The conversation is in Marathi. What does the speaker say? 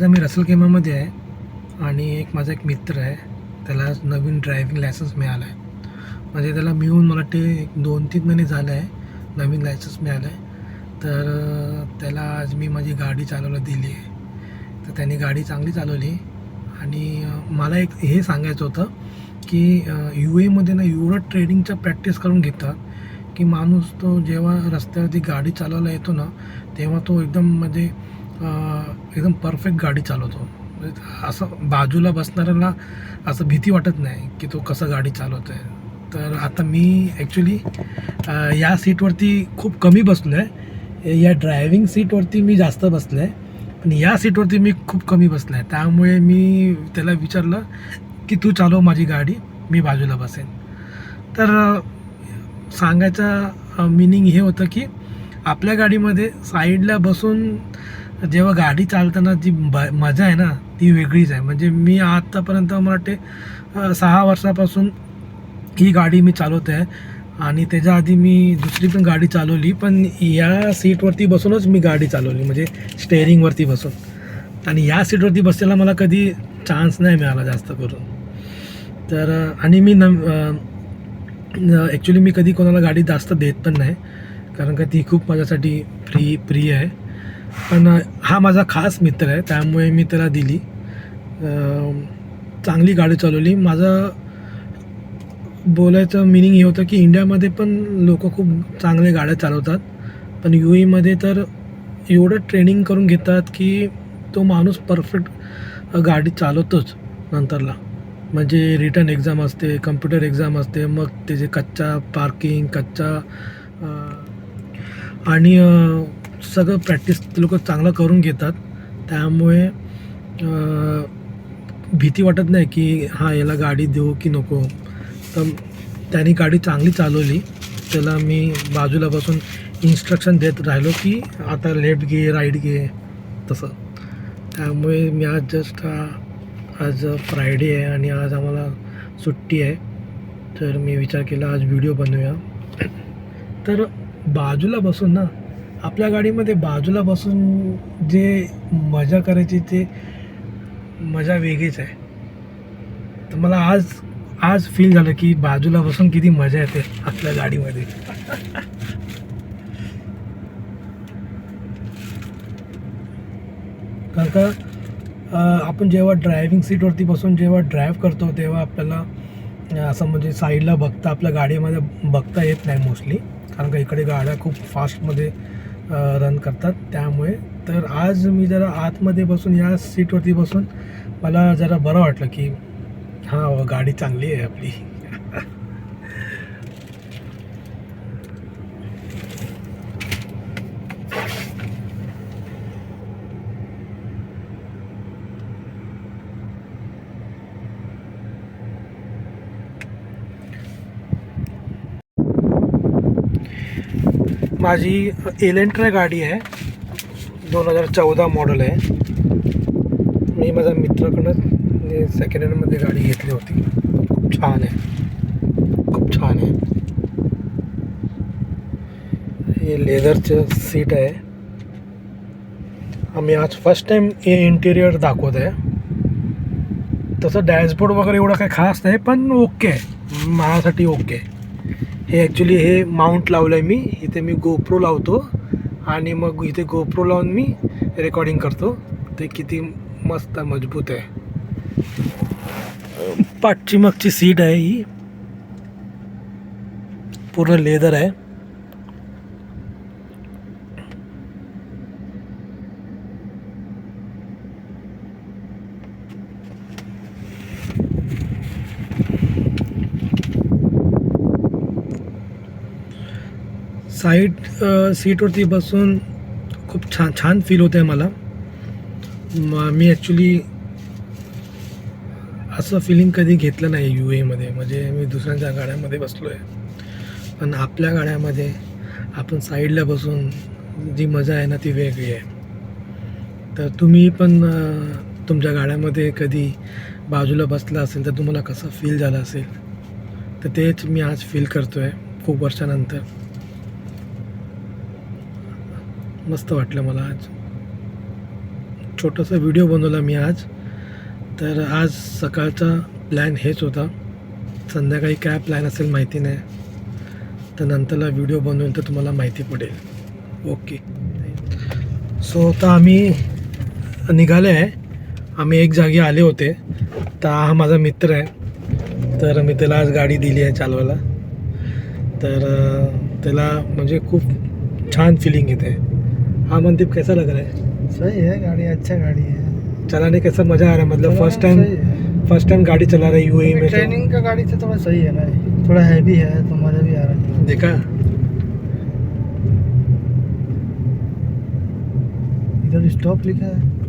आज आम्ही रसल केमामध्ये आहे आणि माझा एक मित्र आहे, त्याला आज नवीन ड्रायव्हिंग लायसन्स मिळाला आहे. म्हणजे त्याला मिळून मला वाटते 2-3 महिने झाले आहे नवीन लायसन्स मिळालं आहे. तर त्याला आज मी माझी गाडी चालवायला दिली आहे. तर त्याने गाडी चांगली चालवली आणि मला एक हे सांगायचं होतं की UAEमध्ये ना एवढं ट्रेनिंगचं प्रॅक्टिस करून घेतात की माणूस तो जेव्हा रस्त्यावरती गाडी चालवायला येतो ना, तेव्हा तो एकदम परफेक्ट गाडी चालवतो. असं बाजूला बसणाऱ्याला असं भीती वाटत नाही की तो कसं गाडी चालवतो आहे. तर आता मी ॲक्च्युली या सीटवरती खूप कमी बसलो आहे. या ड्रायव्हिंग सीटवरती मी जास्त बसलो आहे, पण या सीटवरती मी खूप कमी बसलो आहे. त्यामुळे मी त्याला विचारलं की तू चालव माझी गाडी, मी बाजूला बसेन. तर सांगायचा मिनिंग हे होतं की आपल्या गाडीमध्ये साईडला बसून जेव्हा गाडी चालताना जी मजा आहे ना, ती वेगळीच आहे. म्हणजे मी आत्तापर्यंत मला वाटते 6 वर्षापासून ही गाडी मी चालवत आहे आणि त्याच्या आधी मी दुसरी पण गाडी चालवली, पण या सीटवरती बसूनच मी गाडी चालवली, म्हणजे स्टेअरिंगवरती बसून. आणि या सीटवरती बसायला मला कधी चान्स नाही मिळाला जास्त करून. तर आणि मी ॲक्च्युली मी कधी कोणाला गाडी जास्त देत पण नाही, कारण का ती खूप माझ्यासाठी प्रिय आहे. पण हा माझा खास मित्र आहे, त्यामुळे मी त्याला दिली. चांगली गाडी चालवली. माझं बोलायचं मिनिंग हे होतं की इंडियामध्ये पण लोक खूप चांगले गाड्या चालवतात, पण UAEमध्ये तर एवढं ट्रेनिंग करून घेतात की तो माणूस परफेक्ट गाडी चालवतोच नंतरला. म्हणजे रिटर्न एक्झाम असते, कम्प्युटर एक्झाम असते, मग त्याचे कच्चा पार्किंग, आणि सगळं प्रॅक्टिस ते लोक चांगलं करून घेतात. त्यामुळे भीती वाटत नाही की हां याला गाडी देऊ की नको. तर त्याने गाडी चांगली चालवली. त्याला मी बाजूला बसून इन्स्ट्रक्शन देत राहिलो की आता लेफ्ट घे, राईट घे, तसं. त्यामुळे मी आज फ्रायडे आहे आणि आज आम्हाला सुट्टी आहे, तर मी विचार केला आज व्हिडिओ बनवूया. तर बाजूला बसून ना, आपल्या गाडीमध्ये बाजूला बसून जे मजा करायची ते मजा वेगळीच आहे. तर मला आज फील झालं की बाजूला बसून किती मजा येते आपल्या गाडीमध्ये. कारण का आपण जेव्हा ड्रायव्हिंग सीटवरती बसून जेव्हा ड्राईव्ह करतो तेव्हा आपल्याला असं म्हणजे साईडला बघता आपल्या गाडीमध्ये बघता येत नाही मोस्टली, कारण का इकडे गाड्या खूप फास्टमध्ये रन करतात. त्यामुळे तर आज मी जरा आतमध्ये बसून या सीटवरती बसून मला जरा बरं वाटलं की हां गाडी चांगली आहे आपली. माझी एलेंट्रा गाडी आहे, 2014 मॉडेल आहे. मी माझ्या मित्राकडून सेकंड हँडमध्ये गाडी घेतली होती. खूप छान आहे, खूप छान आहे. हे लेदरचं सीट आहे. आम्ही आज फर्स्ट टाईम हे इंटिरियर दाखवत आहे. तसं डॅशबोर्ड वगैरे एवढं काही खास नाही, पण ओके आहे, माझ्यासाठी ओके आहे. हे ॲक्च्युली हे माउंट लावलं आहे मी इथे. मी गोप्रो लावतो आणि मग इथे गोप्रो लावून मी रेकॉर्डिंग करतो. ते किती मस्त मजबूत आहे. पाठची मागची सीट आहे, ही पूर्ण लेदर आहे. सीटवरती बसून खूप छान फील होतं आहे मला. मी ॲक्च्युली असं फिलिंग कधी घेतलं नाही UAEमध्ये. म्हणजे मी दुसऱ्यांच्या गाड्यामध्ये बसलो आहे, पण आपल्या गाड्यामध्ये आपण साईडला बसून जी मजा आहे ना ती वेगळी आहे. तर तुम्ही पण तुमच्या गाड्यामध्ये कधी बाजूला बसला असेल तर तुम्हाला कसं फील झालं असेल, तर तेच मी आज फील करतो आहे खूप वर्षानंतर. मस्त वाटलं मला आज. छोटासा व्हिडिओ बनवला मी आज. तर आज सकाळचा प्लॅन हेच होता. संध्याकाळी काय प्लॅन असेल माहिती नाही, तर नंतरला व्हिडिओ बनवेल तर तुम्हाला माहिती पडेल. ओके. सो आता आम्ही निघाले आहे. आम्ही एक जागी आले होते, तर हा माझा मित्र आहे. तर मी त्याला आज गाडी दिली आहे चालवायला. तर त्याला म्हणजे खूप छान फीलिंग येते. हाँ मनदीप, कैसा लग रहा है? सही है गाड़ी, अच्छा गाड़ी है. चलाने कैसा मज़ा आ रहा है? मतलब सही है. फर्स्ट टाइम गाड़ी चला रही यूएई में. तो ट्रेनिंग का गाड़ी से थोड़ा सही है ना, थोड़ा हैवी है तो मज़ा भी आ रहा है. देखा, इधर स्टॉप लिखा है.